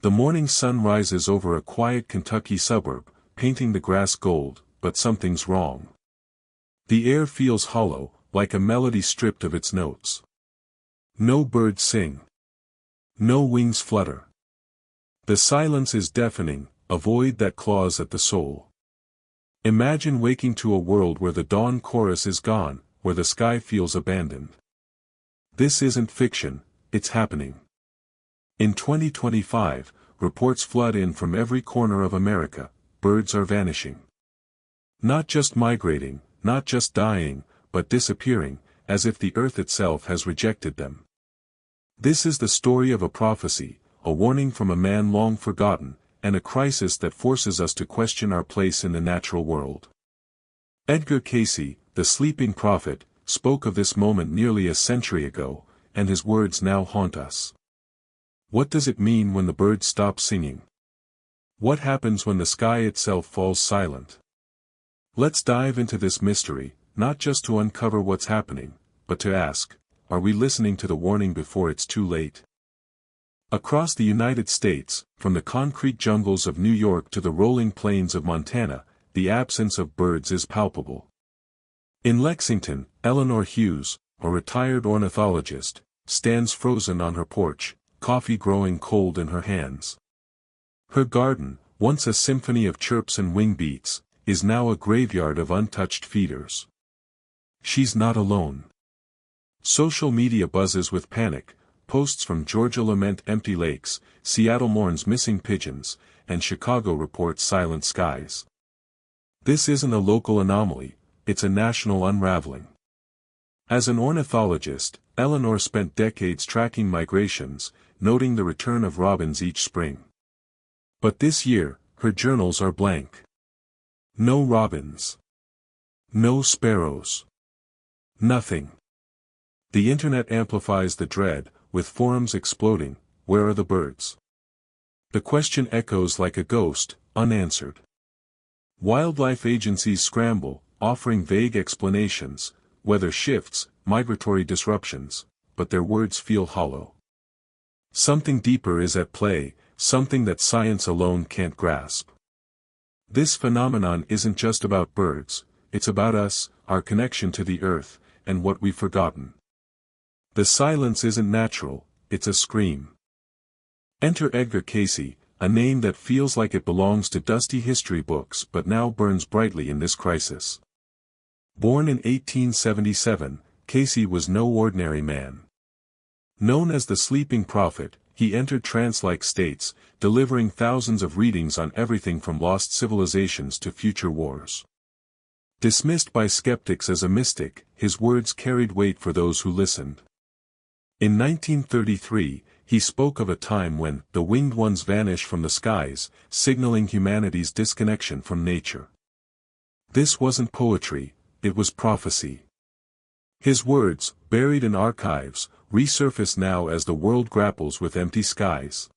The morning sun rises over a quiet Kentucky suburb, painting the grass gold, but something's wrong. The air feels hollow, like a melody stripped of its notes. No birds sing. No wings flutter. The silence is deafening, a void that claws at the soul. Imagine waking to a world where the dawn chorus is gone, where the sky feels abandoned. This isn't fiction, it's happening. In 2025, reports flood in from every corner of America. Birds are vanishing. Not just migrating, not just dying, but disappearing, as if the earth itself has rejected them. This is the story of a prophecy, a warning from a man long forgotten, and a crisis that forces us to question our place in the natural world. Edgar Cayce, the sleeping prophet, spoke of this moment nearly a century ago, and his words now haunt us. What does it mean when the birds stop singing? What happens when the sky itself falls silent? Let's dive into this mystery, not just to uncover what's happening, but to ask, are we listening to the warning before it's too late? Across the United States, from the concrete jungles of New York to the rolling plains of Montana, the absence of birds is palpable. In Lexington, Eleanor Hughes, a retired ornithologist, stands frozen on her porch, coffee growing cold in her hands. Her garden, once a symphony of chirps and wing beats, is now a graveyard of untouched feeders. She's not alone. Social media buzzes with panic, posts from Georgia lament empty lakes, Seattle mourns missing pigeons, and Chicago reports silent skies. This isn't a local anomaly, it's a national unraveling. As an ornithologist, Eleanor spent decades tracking migrations, noting the return of robins each spring. But this year, her journals are blank. No robins. No sparrows. Nothing. The internet amplifies the dread, with forums exploding, where are the birds? The question echoes like a ghost, unanswered. Wildlife agencies scramble, offering vague explanations, weather shifts, migratory disruptions, but their words feel hollow. Something deeper is at play, something that science alone can't grasp. This phenomenon isn't just about birds, it's about us, our connection to the earth, and what we've forgotten. The silence isn't natural, it's a scream. Enter Edgar Cayce, a name that feels like it belongs to dusty history books but now burns brightly in this crisis. Born in 1877, Cayce was no ordinary man. Known as the sleeping prophet, he entered trance-like states, delivering thousands of readings on everything from lost civilizations to future wars. Dismissed by skeptics as a mystic, his words carried weight for those who listened. In 1933, he spoke of a time when the winged ones vanish from the skies, signaling humanity's disconnection from nature. This wasn't poetry, it was prophecy. His words, buried in archives, resurface now as the world grapples with empty skies.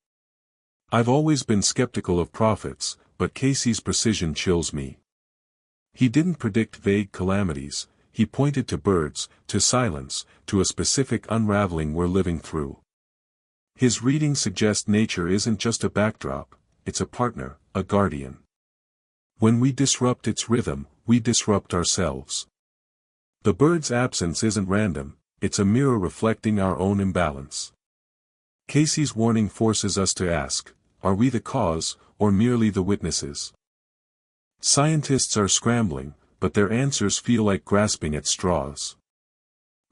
I've always been skeptical of prophets, but Cayce's precision chills me. He didn't predict vague calamities, he pointed to birds, to silence, to a specific unraveling we're living through. His readings suggest nature isn't just a backdrop, it's a partner, a guardian. When we disrupt its rhythm, we disrupt ourselves. The bird's absence isn't random, it's a mirror reflecting our own imbalance. Cayce's warning forces us to ask, are we the cause, or merely the witnesses? Scientists are scrambling, but their answers feel like grasping at straws.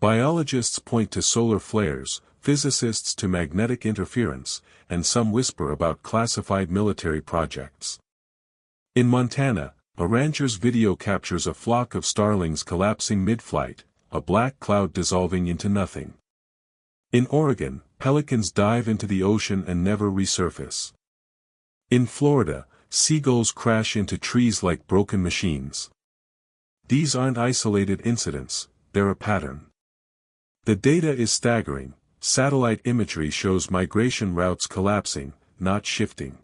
Biologists point to solar flares, physicists to magnetic interference, and some whisper about classified military projects. In Montana, a rancher's video captures a flock of starlings collapsing mid-flight, a black cloud dissolving into nothing. In Oregon, pelicans dive into the ocean and never resurface. In Florida, seagulls crash into trees like broken machines. These aren't isolated incidents, they're a pattern. The data is staggering. Satellite imagery shows migration routes collapsing, not shifting.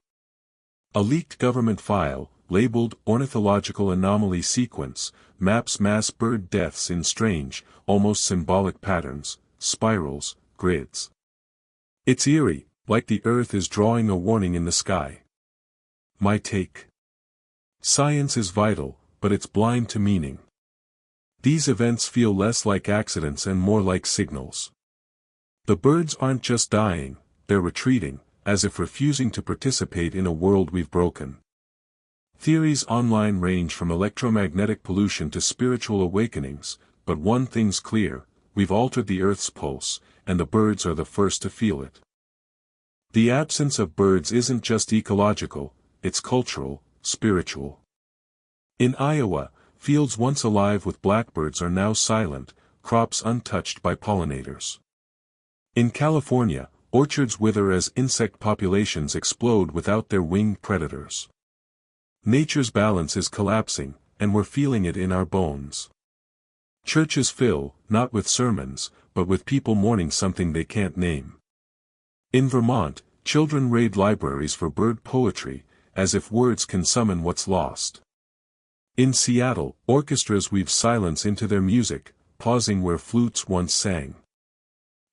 A leaked government file, labeled Ornithological Anomaly Sequence, maps mass bird deaths in strange, almost symbolic patterns, spirals, grids. It's eerie, like the earth is drawing a warning in the sky. My take. Science is vital, but it's blind to meaning. These events feel less like accidents and more like signals. The birds aren't just dying, they're retreating, as if refusing to participate in a world we've broken. Theories online range from electromagnetic pollution to spiritual awakenings, but one thing's clear: we've altered the Earth's pulse, and the birds are the first to feel it. The absence of birds isn't just ecological, it's cultural, spiritual. In Iowa, fields once alive with blackbirds are now silent, crops untouched by pollinators. In California, orchards wither as insect populations explode without their winged predators. Nature's balance is collapsing, and we're feeling it in our bones. Churches fill, not with sermons, but with people mourning something they can't name. In Vermont, children raid libraries for bird poetry, as if words can summon what's lost. In Seattle, orchestras weave silence into their music, pausing where flutes once sang.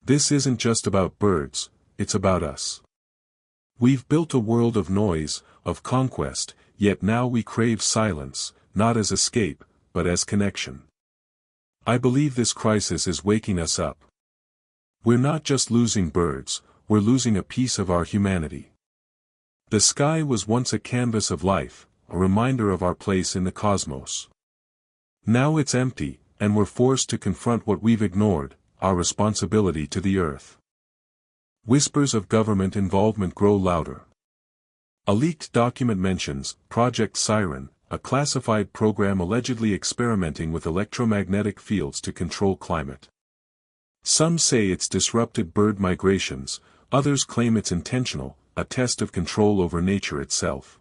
This isn't just about birds, it's about us. We've built a world of noise, of conquest, yet now we crave silence, not as escape, but as connection. I believe this crisis is waking us up. We're not just losing birds, we're losing a piece of our humanity. The sky was once a canvas of life, a reminder of our place in the cosmos. Now it's empty, and we're forced to confront what we've ignored: our responsibility to the earth. Whispers of government involvement grow louder. A leaked document mentions Project Siren, a classified program allegedly experimenting with electromagnetic fields to control climate. Some say it's disrupted bird migrations, others claim it's intentional, a test of control over nature itself.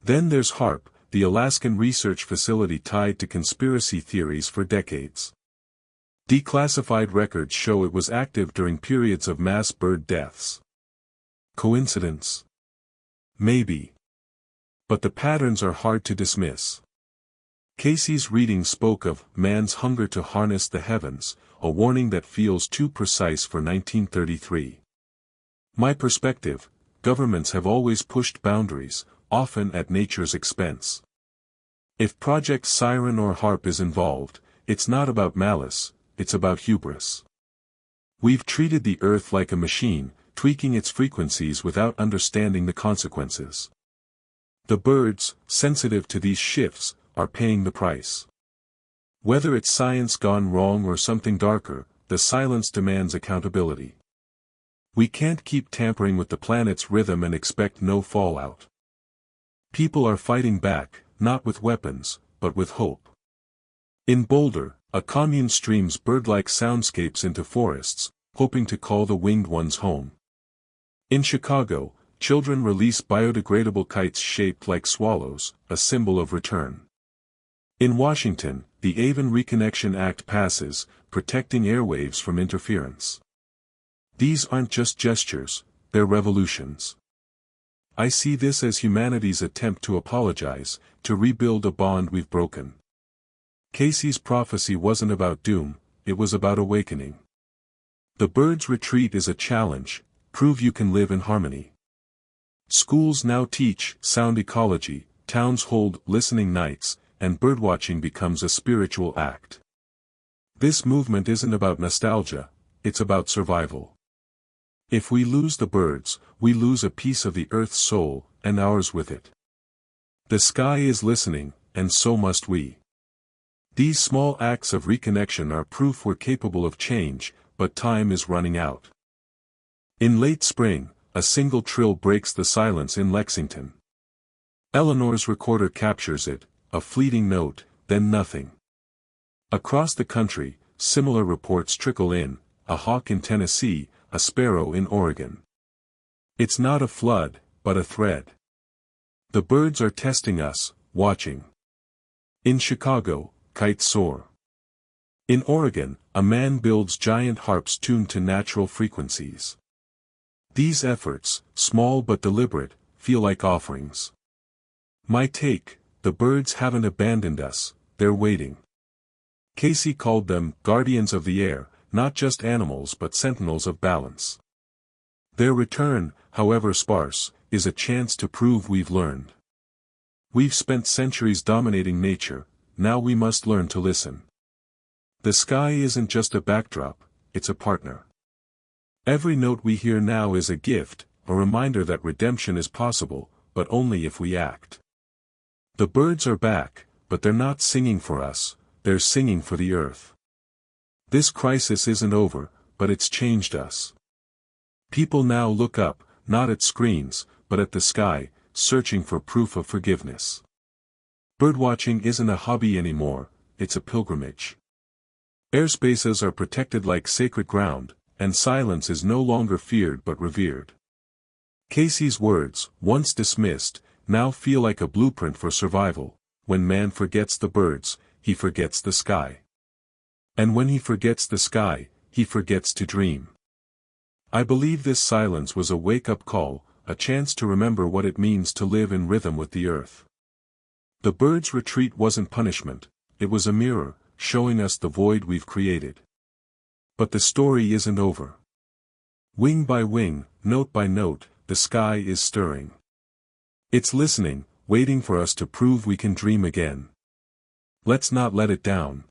Then there's HAARP, the Alaskan research facility tied to conspiracy theories for decades. Declassified records show it was active during periods of mass bird deaths. Coincidence? Maybe. But the patterns are hard to dismiss. Cayce's reading spoke of man's hunger to harness the heavens, a warning that feels too precise for 1933. My perspective: governments have always pushed boundaries, often at nature's expense. If Project Siren or HAARP is involved, it's not about malice, it's about hubris. We've treated the earth like a machine, tweaking its frequencies without understanding the consequences. The birds, sensitive to these shifts, are paying the price. Whether it's science gone wrong or something darker, the silence demands accountability. We can't keep tampering with the planet's rhythm and expect no fallout. People are fighting back, not with weapons, but with hope. In Boulder, a commune streams bird-like soundscapes into forests, hoping to call the winged ones home. In Chicago, children release biodegradable kites shaped like swallows, a symbol of return. In Washington, the Avon Reconnection Act passes, protecting airwaves from interference. These aren't just gestures, they're revolutions. I see this as humanity's attempt to apologize, to rebuild a bond we've broken. Cayce's prophecy wasn't about doom, it was about awakening. The bird's retreat is a challenge: prove you can live in harmony. Schools now teach sound ecology, towns hold listening nights, and birdwatching becomes a spiritual act. This movement isn't about nostalgia, it's about survival. If we lose the birds, we lose a piece of the earth's soul, and ours with it. The sky is listening, and so must we. These small acts of reconnection are proof we're capable of change, but time is running out. In late spring, a single trill breaks the silence in Lexington. Eleanor's recorder captures it, a fleeting note, then nothing. Across the country, similar reports trickle in: a hawk in Tennessee, a sparrow in Oregon. It's not a flood, but a thread. The birds are testing us, watching. In Chicago, kites soar. In Oregon, a man builds giant harps tuned to natural frequencies. These efforts, small but deliberate, feel like offerings. My take: the birds haven't abandoned us, they're waiting. Cayce called them guardians of the air, not just animals but sentinels of balance. Their return, however sparse, is a chance to prove we've learned. We've spent centuries dominating nature, now we must learn to listen. The sky isn't just a backdrop, it's a partner. Every note we hear now is a gift, a reminder that redemption is possible, but only if we act. The birds are back, but they're not singing for us, they're singing for the earth. This crisis isn't over, but it's changed us. People now look up, not at screens, but at the sky, searching for proof of forgiveness. Birdwatching isn't a hobby anymore, it's a pilgrimage. Airspaces are protected like sacred ground, and silence is no longer feared but revered. Cayce's words, once dismissed, now feel like a blueprint for survival. When man forgets the birds, he forgets the sky. And when he forgets the sky, he forgets to dream. I believe this silence was a wake-up call, a chance to remember what it means to live in rhythm with the earth. The bird's retreat wasn't punishment, it was a mirror, showing us the void we've created. But the story isn't over. Wing by wing, note by note, the sky is stirring. It's listening, waiting for us to prove we can dream again. Let's not let it down.